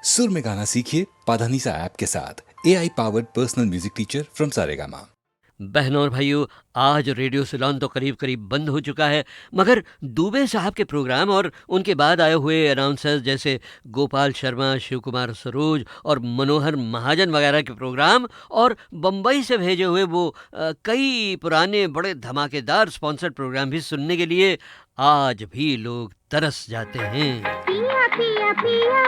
सुर में गाना सीखिए पाधानीसा ऐप के साथ। AI powered personal music teacher from Saregama. बहनों और भाइयों, आज रेडियो सिलोन तो करीब करीब बंद हो चुका है, मगर दुबे साहब के प्रोग्राम और उनके बाद आए हुए अनाउंसर्स जैसे गोपाल शर्मा, शिव कुमार सरोज और मनोहर महाजन वगैरह के प्रोग्राम और बम्बई से भेजे हुए वो कई पुराने बड़े धमाकेदार स्पॉन्सर्ड प्रोग्राम भी सुनने के लिए आज भी लोग तरस जाते हैं। पिया पिया पिया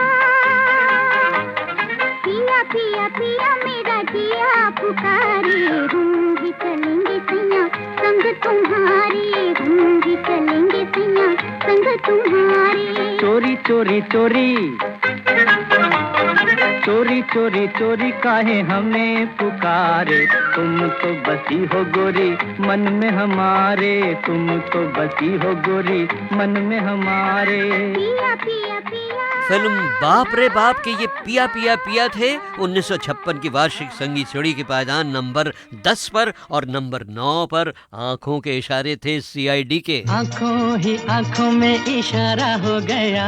पिया पिया पिया मेरा जिया पुकारे, हम भी चलेंगे सैया संग तुम्हारे, हम भी चलेंगे सैया संग तुम्हारे। चोरी चोरी चोरी चोरी चोरी चोरी काहे हमें पुकारे, तुम तो बसी हो गोरी मन में हमारे, तुम तो बसी हो गोरी मन में हमारे। पिया पिया पिया फिल्म बाप रे बाप के ये पिया पिया पिया थे 1956 की वार्षिक संगीत सीढ़ी के पायदान नंबर 10 पर, और नंबर 9 पर आंखों के इशारे थे CID के। आंखों ही आंखों में इशारा हो गया,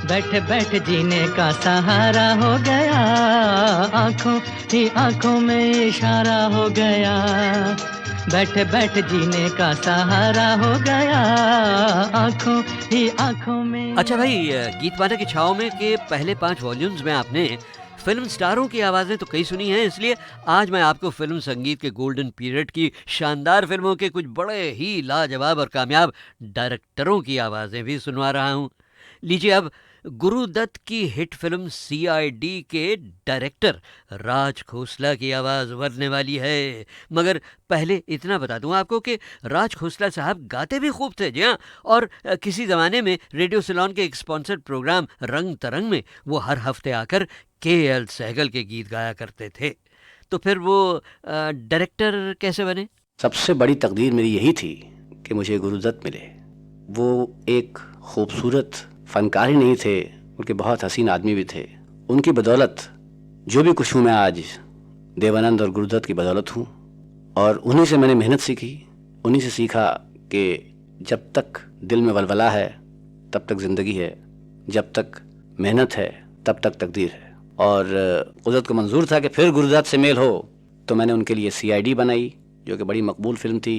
बैठ बैठ जीने का सहारा हो गया, आंखों ही आंखों में इशारा हो गया, बैठ बैठ जीने का सहारा हो गया, आंखों ही आंखों में। अच्छा भाई, गीतमाला की छाव में के पहले 5 वॉल्यूम्स में आपने फिल्म स्टारों की आवाज़ें तो कई सुनी हैं, इसलिए आज मैं आपको फिल्म संगीत के गोल्डन पीरियड की शानदार फिल्मों के कुछ बड़े ही लाजवाब और कामयाब डायरेक्टरों की आवाज़ें भी सुनवा रहा हूँ। लीजिए, अब गुरुदत्त की हिट फिल्म CID के डायरेक्टर राज खोसला की आवाज़ उभरने वाली है। मगर पहले इतना बता दूं आपको कि राज खोसला साहब गाते भी खूब थे, जी हाँ, और किसी ज़माने में रेडियो सिलोन के एक स्पॉन्सर्ड प्रोग्राम रंग तरंग में वो हर हफ्ते आकर KL सहगल के गीत गाया करते थे। तो फिर वो डायरेक्टर कैसे बने? सबसे बड़ी तकदीर मेरी यही थी कि मुझे गुरुदत्त मिले। वो एक खूबसूरत फनकार ही नहीं थे, बल्कि बहुत हसीन आदमी भी थे। उनकी बदौलत जो भी कुछ हूँ मैं आज, देवानंद और गुरुदत्त की बदौलत हूँ। और उन्हीं से मैंने मेहनत सीखी, उन्हीं से सीखा कि जब तक दिल में वलवला है तब तक ज़िंदगी है, जब तक मेहनत है तब तक तकदीर है। और गुरुदत्त को मंजूर था कि फिर गुरुदत्त से मेल हो, तो मैंने उनके लिए CID बनाई, जो कि बड़ी मकबूल फिल्म थी।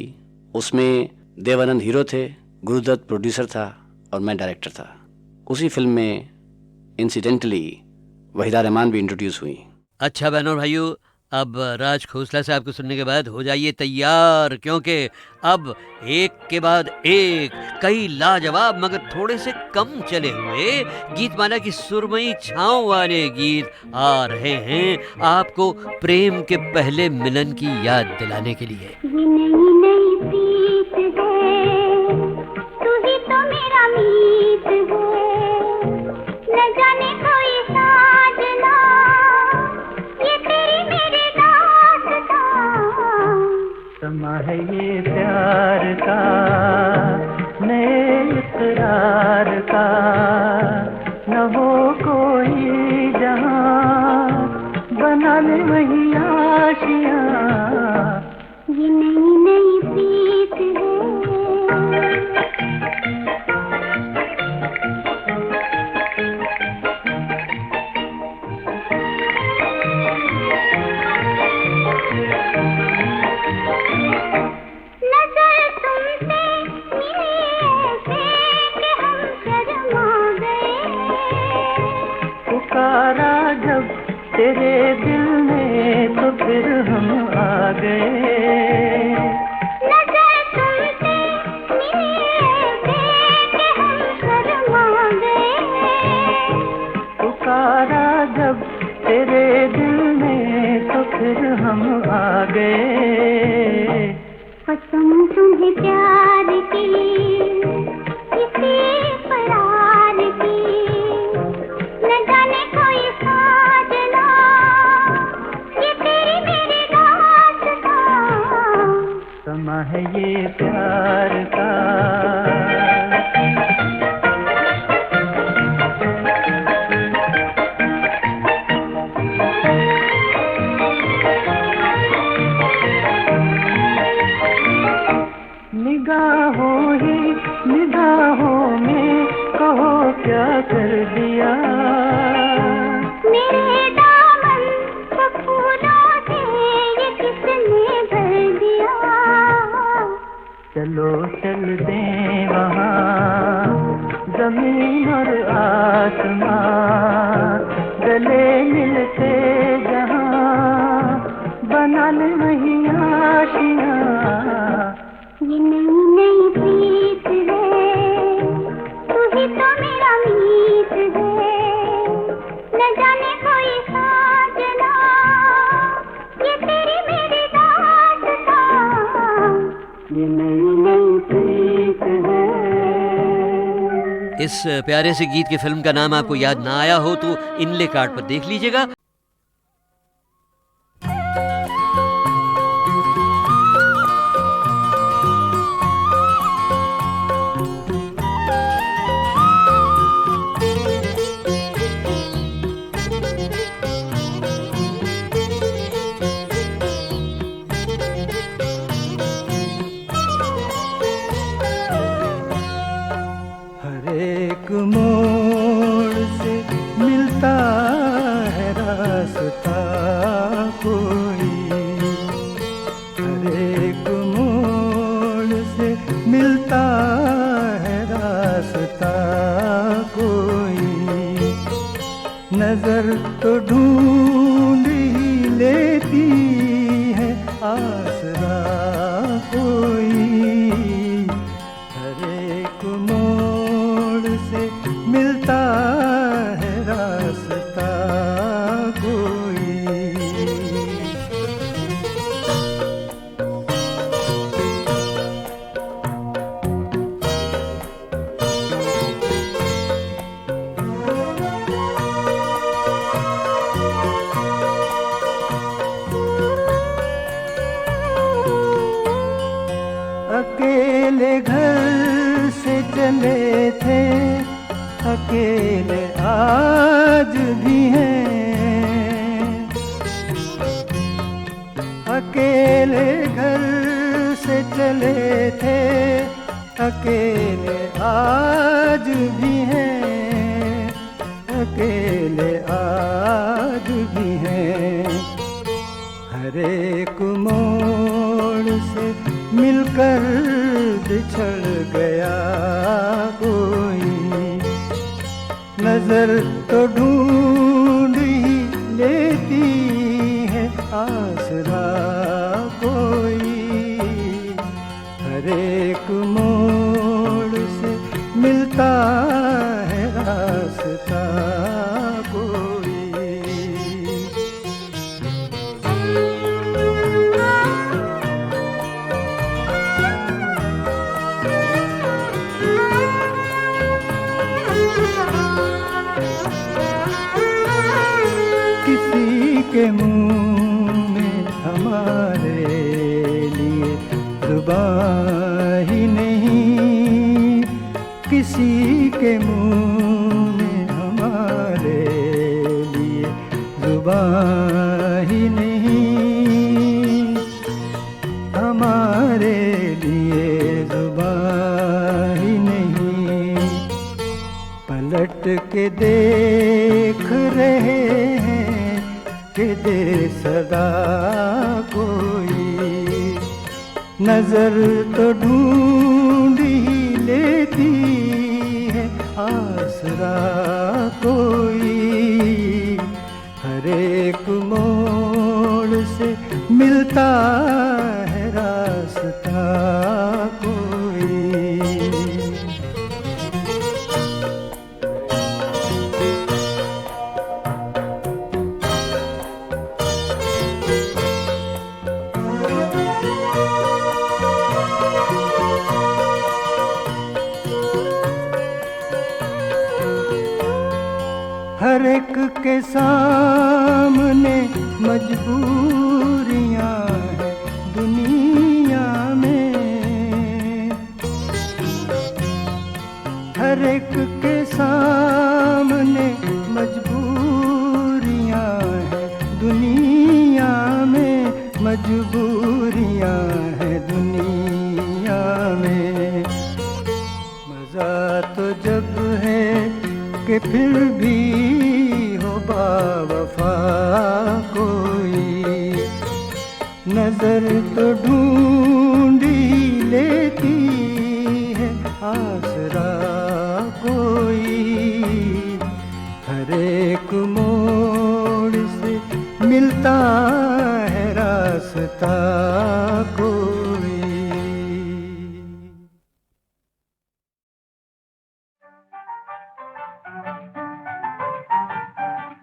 उसमें देवानंद हीरो थे, गुरुदत्त प्रोड्यूसर था और मैं डायरेक्टर था। उसी फिल्म में इंसिडेंटली वहीदा रहमान भी इंट्रोड्यूस हुई। अच्छा बहनों और भाइयों, अब राज खोसला साहब को सुनने के बाद हो जाइए तैयार, क्योंकि अब एक के बाद एक कई लाजवाब मगर थोड़े से कम चले हुए गीतमाला की सुरमई छाँव वाले गीत आ रहे हैं आपको प्रेम के पहले मिलन की याद दिलाने के लिए। ये नई नई प्रीत है, तू ही तो मेरा मीत है, न जाने कोई साजना, ये तेरी मेरी दास्तां। समा है ये प्यार का, नए इकरार का, न हो कोई जहां, बना ले वही आशियां। ये नई नई प्रीत है। नजर तुमसे मिली ऐसे कि हम शर्मा गए, पुकारा जब तेरे दिल ने तो फिर हम आ गए। नजर तुमसे मिली ऐसे कि हम शर्मा गए, पुकारा जब तेरे दिल ने तो फिर हम आ गए। कसम तुम्हें प्यार की, किसी करार की, न जाने कोई साजना, ये तेरी मेरी दास्तां। समा है ये प्यार का। इस प्यारे से गीत की फिल्म का नाम आपको याद ना आया हो तो इनले कार्ड पर देख लीजिएगा। हर एक मोड़ से मिलता है रास्ता कोई, हर एक मोड़ से मिलता है रास्ता कोई, नजर तो ढूंढ ही लेती है आसरा कोई, हर एक मोड़ से मिलता है रास्ता कोई। अकेले घर से चले थे, अकेले आज भी हैं, अकेले घर से चले थे, अकेले आज भी हैं, अकेले आज भी हैं, हर एक मोड़ से मिलकर बिछड़ गया कोई, नजर तो ढूंढ ही लेती है आसरा कोई, हर एक मोड़ से मिलता है रास्ता कोई। किसी के मुंह में हमारे लिए जुबान ही नहीं, किसी के मुंह में हमारे लिए जुबान ही नहीं, हमारे लिए जुबान ही नहीं, पलट के देख रहे हैं कि दे सदा कोई, नजर तो ढूंढ ही लेती है आसरा कोई, हर एक मोड़ से मिलता है रास्ता कोई। हर एक के सामने मजबूरियां हैं दुनिया में, हर एक के सामने मजबूरियां हैं दुनिया में, मजबूरियां हैं दुनिया में, मजा तो जब है कि फिर भी हो बावफा कोई, नजर तो ढूंढ ही लेती है आसरा कोई, हर एक मोड़ से मिलता है रास्ता कोई।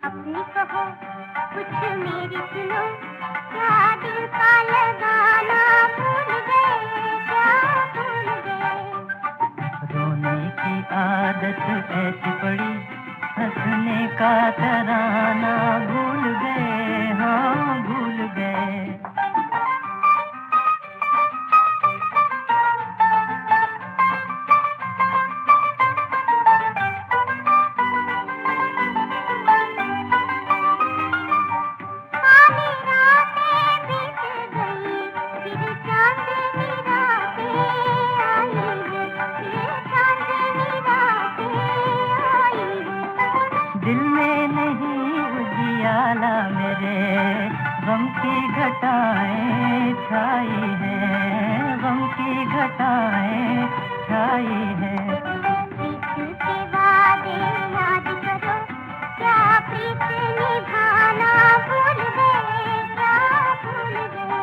अपनी कहो कुछ मेरी सुनो, क्या दिल का लगाना भूल गए, क्या भूल गए। रोने की आदत ऐसी पड़ी, हंसने का तराना भूल गए, हाँ भूल गए। दिल में नहीं उजियाला मेरे, गम की घटाएं छाई है, गम की घटाएं छाई है। प्रीत के वादे याद करो, क्या प्रीत निभाना भूल गए, क्या भूल गए।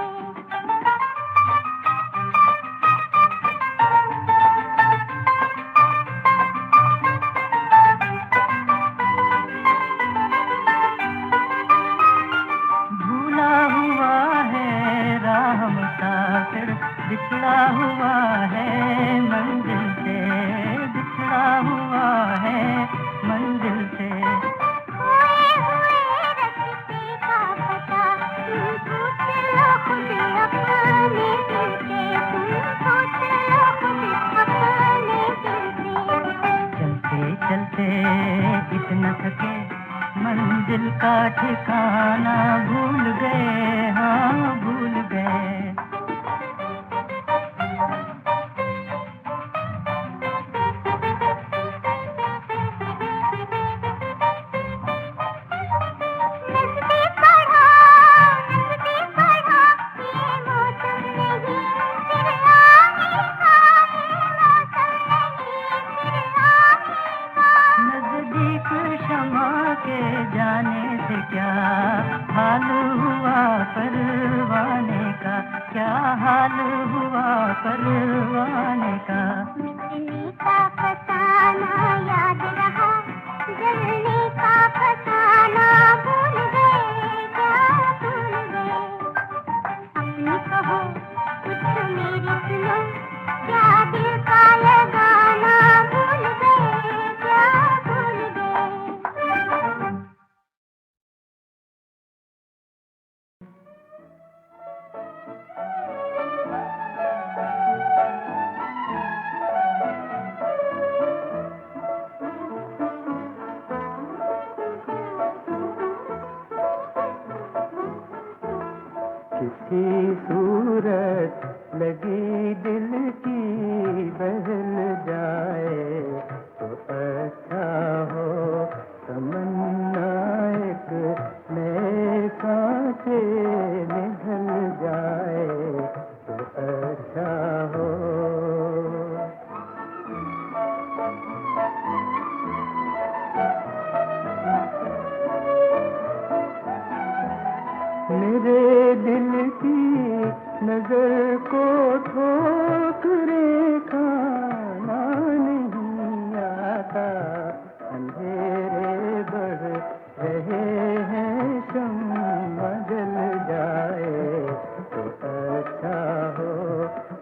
भूला हुआ है राह मुसाफिर, बिछड़ा हुआ है मंजिल से, बिछड़ा हुआ है मंजिल से। खोए हुए रास्ते का पता तुम पूछ लो खुद अपने दिल से, तुम पूछ लो खुद अपने दिल से। चलते चलते इतना थके, मंजिल का ठिकाना भूल गए, हाँ भूल गए। नज़्दीक बढ़ा, नज़्दीक बढ़ा, ये मौसम नहीं, फिर आएगा ये मौसम नहीं, फिर आएगा। नजदीक शमा के जाने से क्या हाल हुआ परवाने का, क्या हाल हुआ परवाने का। मिटने का फसाना याद रहा, जलने का फसाना भूल गए, क्या भूल गए। अपनी कहो कुछ मेरी सुनो, क्या दिल का लगाना भूल गए, क्या भूल गए। किसी सूरत लगी दिल की बहल जाए तो अच्छा हो, तमन्ना एक नए सांचे में ढल जाए तो अच्छा हो। मेरे दिल की नजर को ठोकरे खाना नहीं आता, अंधेरे बढ़ रहे हैं, शम्मा जल जाए तो अच्छा हो।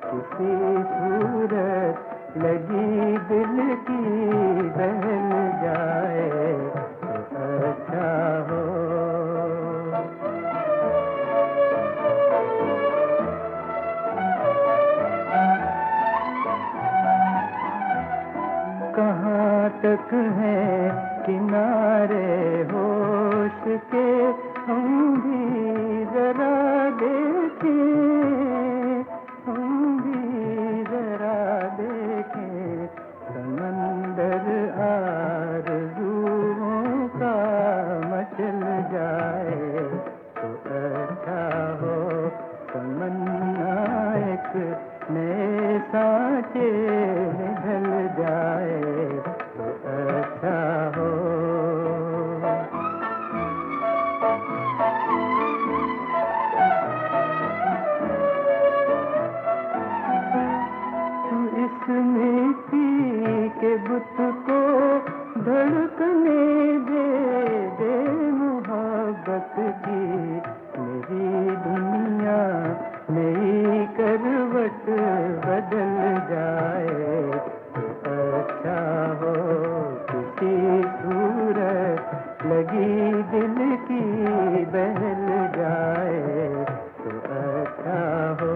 किसी सूरत लगी दिल की बहल जाए तो अच्छा हो। कहाँ तक है किनारे होश के, हम भी जरा देखें, हम भी जरा देखें। समंदर आरज़ुओं का मचल जाए तो अच्छा हो, तमन्ना एक नए सांचे में ढल जाए तो अच्छा हो। तू इस मिट्टी के बुत को धड़कने दे, दे दिल की बहल जाए तो अच्छा हो।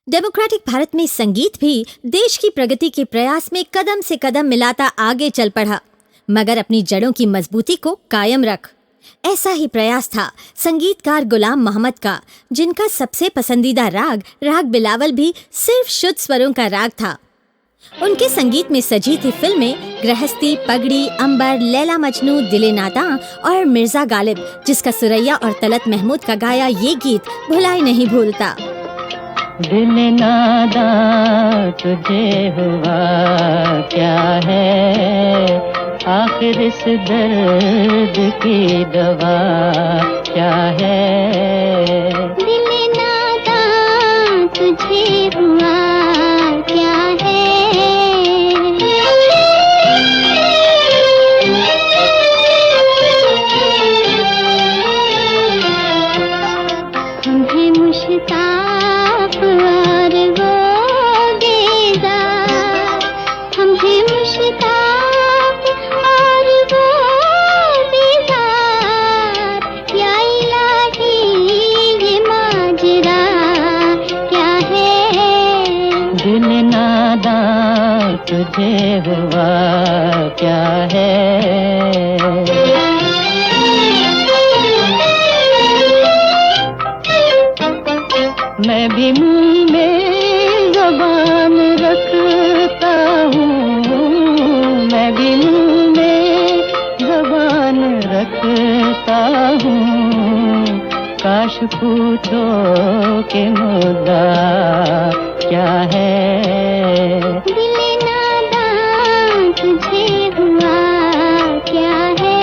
डेमोक्रेटिक भारत में संगीत भी देश की प्रगति के प्रयास में कदम से कदम मिलाता आगे चल पड़ा, मगर अपनी जड़ों की मजबूती को कायम रख। ऐसा ही प्रयास था संगीतकार गुलाम मोहम्मद का, जिनका सबसे पसंदीदा राग बिलावल भी सिर्फ शुद्ध स्वरों का राग था। उनके संगीत में सजी थी फिल्में गृहस्थी, पगड़ी, अंबर, लैला मजनू, दिले नादां और मिर्जा गालिब, जिसका सुरैया और तलत महमूद का गाया ये गीत भुलाई नहीं भूलता। दिल नादां तुझे हुआ क्या है, आखिर इस दर्द की दवा क्या है। दिल नादां तुझे हुआ क्या है, तुम्हें मुश्ताक और वो बेजार, तुम्हें मुश्ताक और वो बेजार, या इलाही ये माजरा क्या है। दिल नादां तुझे हुआ क्या है। मैं भी मुंह में ज़बान रखता हूँ, मैं भी मुंह में ज़बान रखता हूँ, काश पूछो कि मुद्दा क्या है। दिल नादां तुझे हुआ क्या है।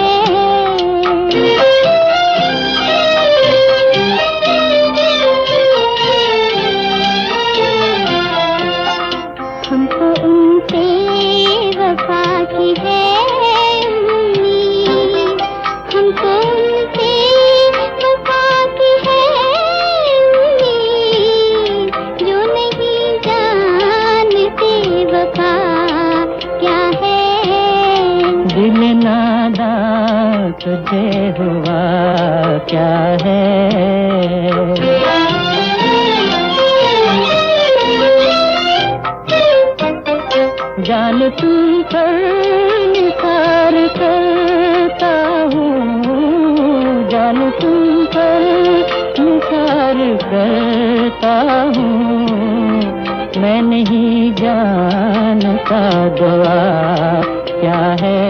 हमको उनसे वफा की है उम्मीद, हमको उनसे वफा की है उम्मीद, जो नहीं जानते वफा क्या है। दिल नादां तुझे हुआ क्या है। जान तुम पर निसार करता हूँ, जान तुम पर निसार करता हूँ, मैं नहीं जानता दुआ क्या है।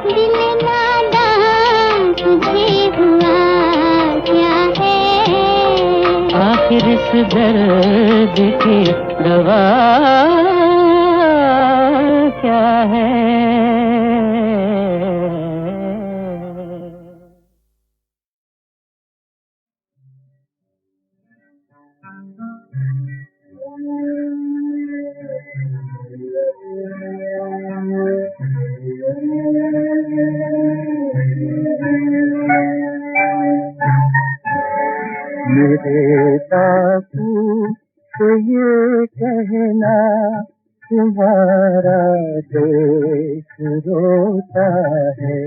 दिल नादां तुझे हुआ क्या है, आखिर इस दर्द की दवा क्या है। मेरे बापू तो ये कहना, तुम्हारा देश रोता है,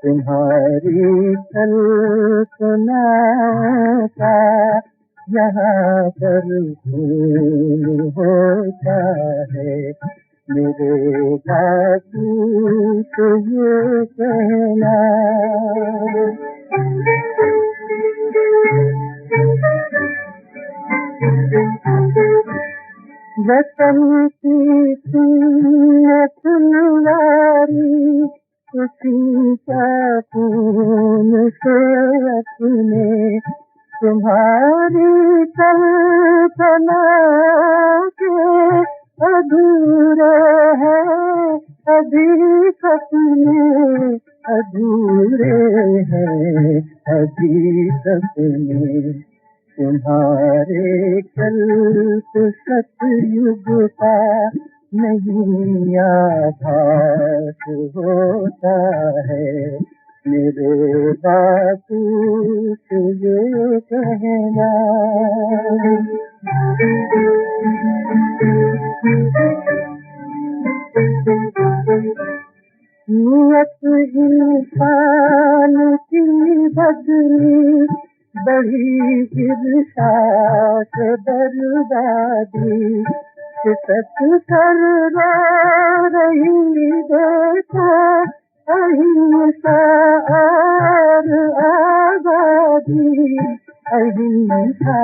तुम्हारी कल्पना का यहाँ पर खून होता है। मेरे बापू तो ये कहना। वतन की फुलवारी, उसी का खून से अपने, तुम्हारी कल्पना के अधूरे हैं अभी सपने, अधूरे हैं अभी सपने। तुम्हारे कल्प सतयुग का नहीं आभास होता है। मेरे बापू तुझे कहना। नियत इंसान की बदली बड़ी ईर्षा से बर्बादी सिसक कर रो रही देखो अहिंसा और आजादी अहिंसा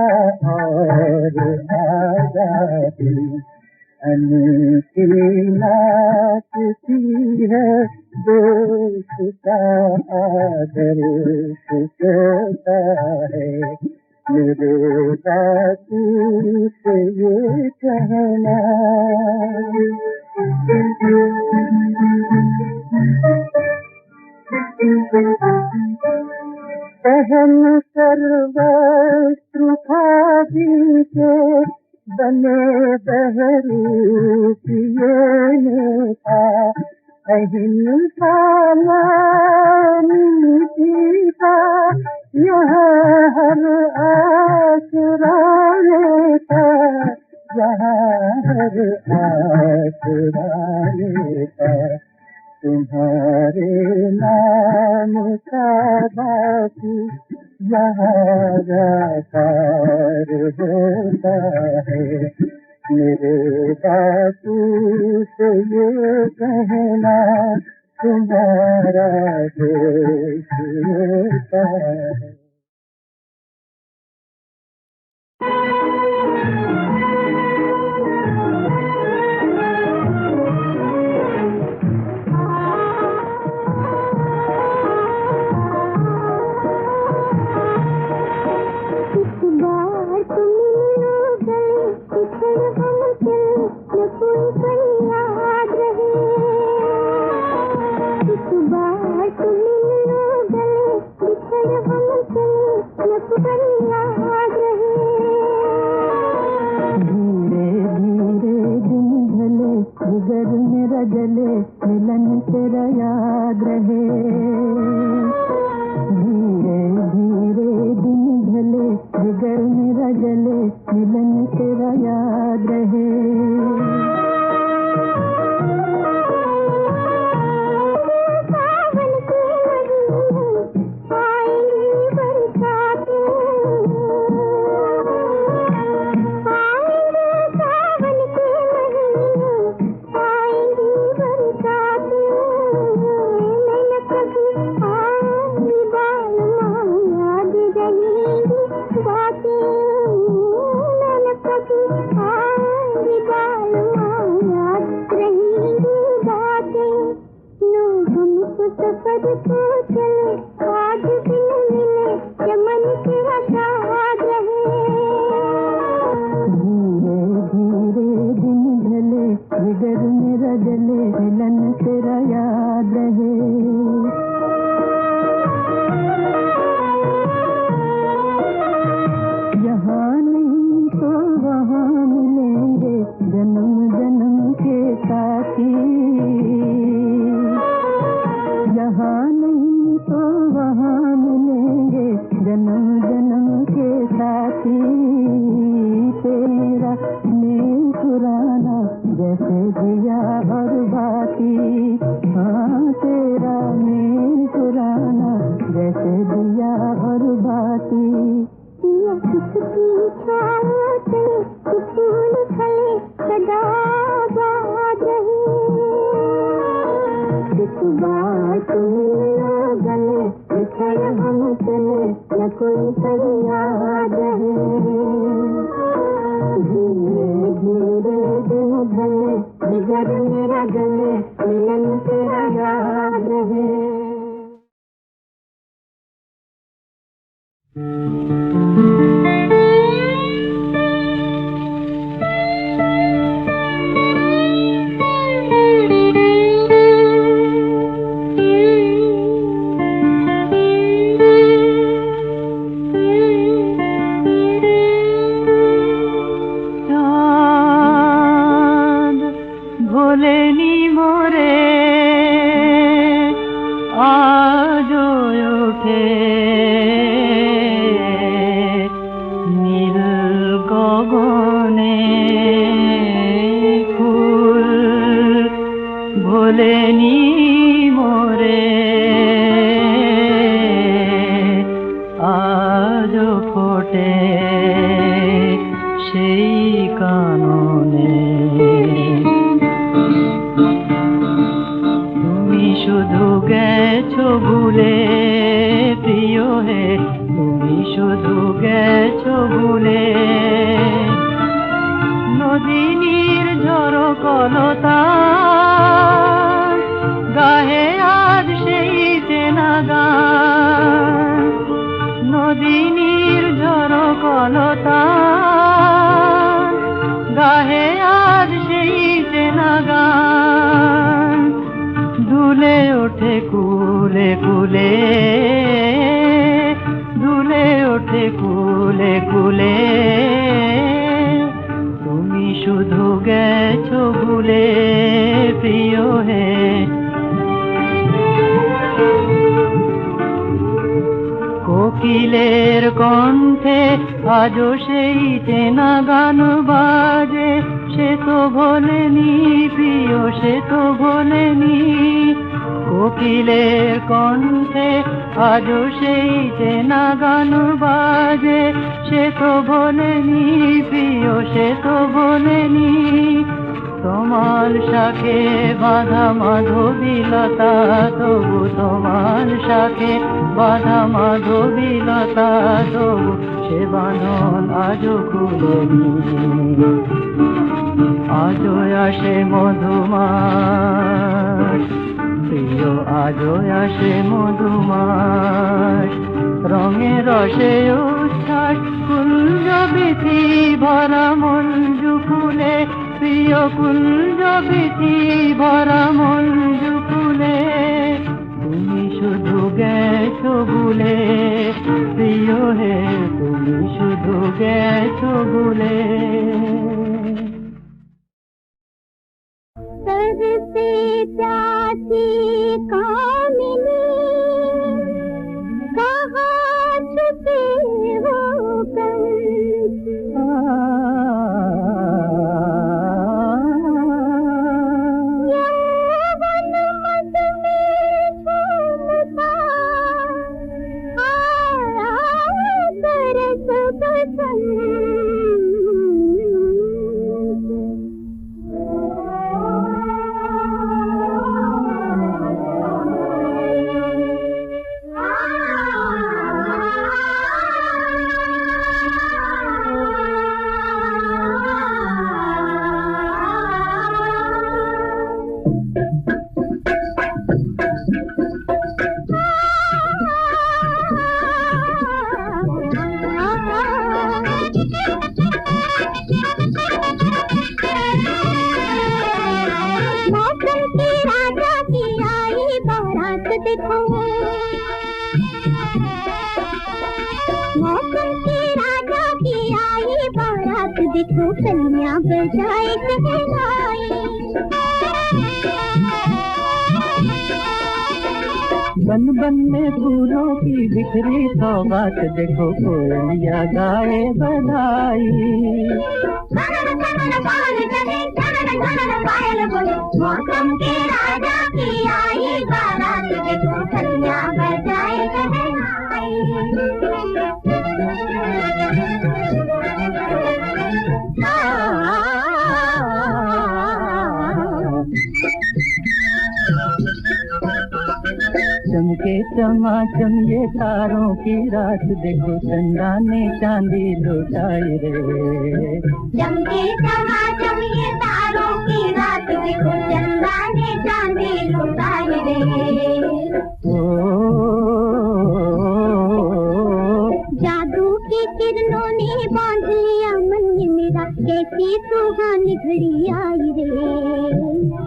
और आजादी अनकी नाचती है देश का आदर्श कहता है मेरे बापू से ये कहना पहन कर वस्त्र खादी के बने बहरू किए नेता अहिंसा नीति का यहाँ हर आसरा लेता यहाँ हर आसरा लेता तुम्हारे नाम का बापू यहाँ राकार होता है मेरे बापू से ये कहना तुम्हारा देश होता है। मिलन तेरा याद रहे धीरे धीरे दिन ढले जिगर मेरा जले मिलन तेरा याद रहे भोले नी হে তুমি শুধু গেছো ভুলে নদী নির্ঝর কলতান গাহে আজ সেই চেনা গান নদী নির্ঝর কলতান গাহে আজ সেই চেনা গান দুলে ওঠে কুলে কুলে দুলে ওঠে কুলে কুলে তুমি শুধু গেছো ভুলে প্রিয় হে কোকিলের কণ্ঠে আজও সেই চেনা গান বাজে সে তো ভোলেনি প্রিয় সে তো ভোলেনি কোকিলের কণ্ঠে আজও সেই চেনা গান বাজে সে তো ভোলেনি প্রিয় সে তো ভোলেনি তোমার শাখে বাঁধা মাধবীলতা তবু তোমার শাখে বাঁধা মাধবীলতা তবু সে বাঁধন আজও খুলেনি আজও আসে মধুমাস প্রিয় আজও আসে মধুমাস রঙে রসে উচ্ছ্বাস কুঞ্জ বিধি ভরা মঞ্জু ফুলে প্রিয় কুঞ্জ বিধি ভরা মঞ্জু ফুলে তুমি শুধু গেছো ভুলে প্রিয় হে তুমি শুধু গেছো ভুলে तरसे प्यासी कामिनी कहाँ छुपे हो यौवन मद में झूमता आया तरस बसंत देखो मौसम की राजा की आई बारात देखो कन्या बजाए कहलाई बन बन में फूलों की बिखरी सौगात देखो कोयलिया गाए बधाई मौसम के राजा की आई बारात देखो कन्या बजाए चमके चमाचम ये तारों की रात देखो चंदा ने चांदी लुटाई रे चमके चमाचम ये तारों की रात देखो चंदा ने चांदी लुटाई रे जादू की किरणों ने बांध लिया मन मेरा कैसी सुहानी घड़ी आई रे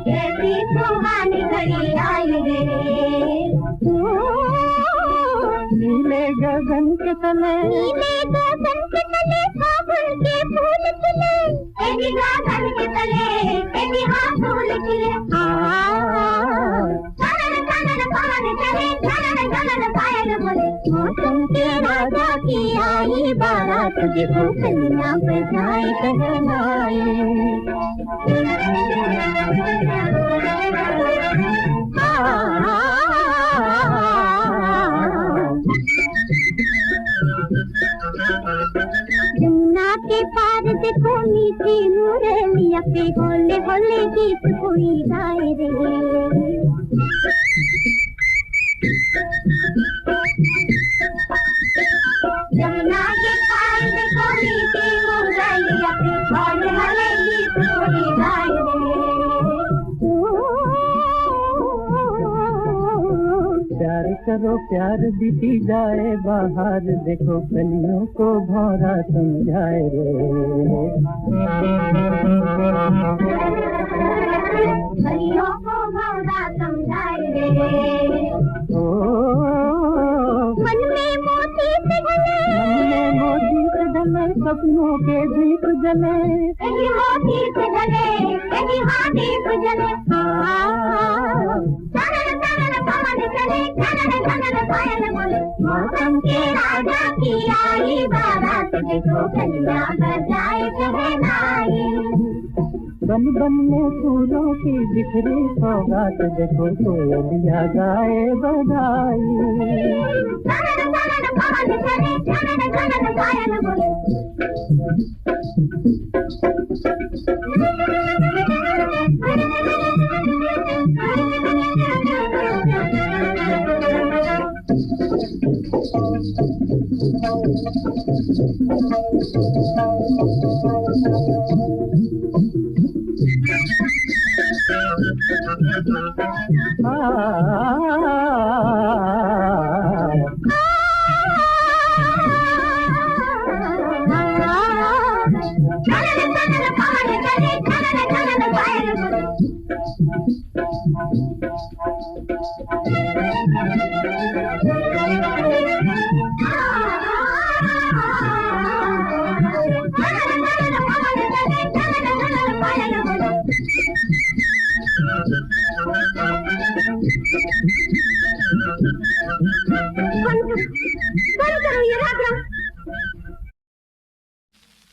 कैसी सुहानी घड़ी आई रे नीले गगन के तले फागुन के फूल खिले गगन के तले हाँ फूल खिले मौसम के राजा की आई बारात देखो कन्या बजाए कहलाई यमुना के पार देखो मीठी मुरलिया पे होले होले गीत कोई गाए रे प्यार करो प्यार बीती जाए बाहर, देखो कलियों को भौरा समझाए रे। कलियों को भौरा समझाए रे। मन में मोती से ढले, मन में मोती से ढले सपनों के दीप जले, कहीं मोती से ढले कहीं हाथी से जले। पवन चले चलन पायल बोले, मौसम के राजा की आई बारात, देखो कलियां बजाए शहनाई। बन बन में फूलों की बिखरी सौगात, देखो कोयलिया गाए बधाई। पवन चले चलन पायल बोले।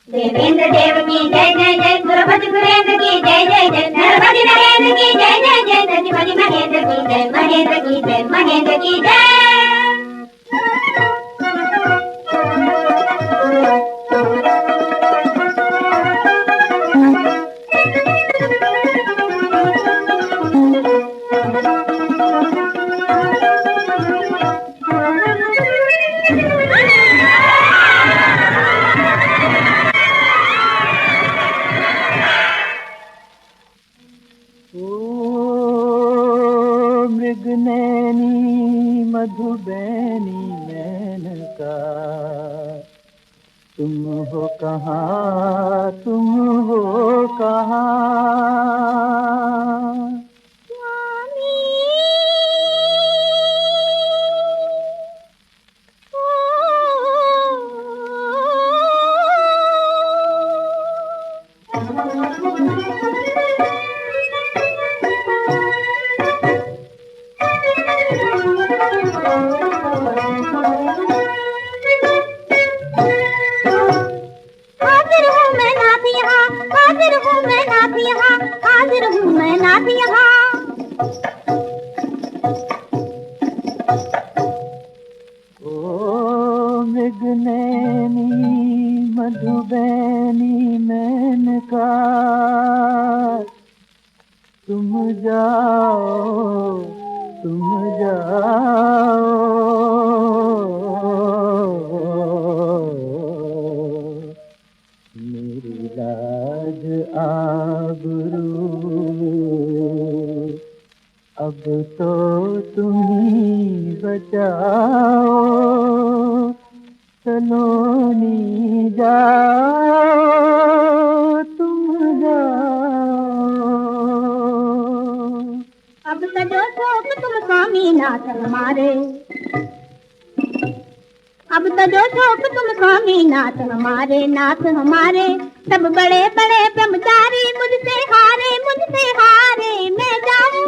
देवेंद्र देव की जय जय जय, सुरभद्र गुरेंद्र की जय जय जय, नरभद्र नरेंद्र की जय जय जय, सचिवति महेंद्र की जय, महेंद्र की जय, महेंद्र की जय। मधुबैनी मेनका, तुम हो कहाँ, तुम हो कहाँ। मधुबैनी मेनका, तुम जाओ, तुम जाओ। मेरी लाज आबरू अब तो तुम ही बचाओ। सलोनी जाओ, तुम जाओ। अब सजो शोक तुम स्वामी नाथ हमारे, अब सजो शोक तुम स्वामी नाथ हमारे, नाथ हमारे। सब बड़े बड़े ब्रह्मचारी मुझसे हारे, मुझसे हारे। मैं जाऊं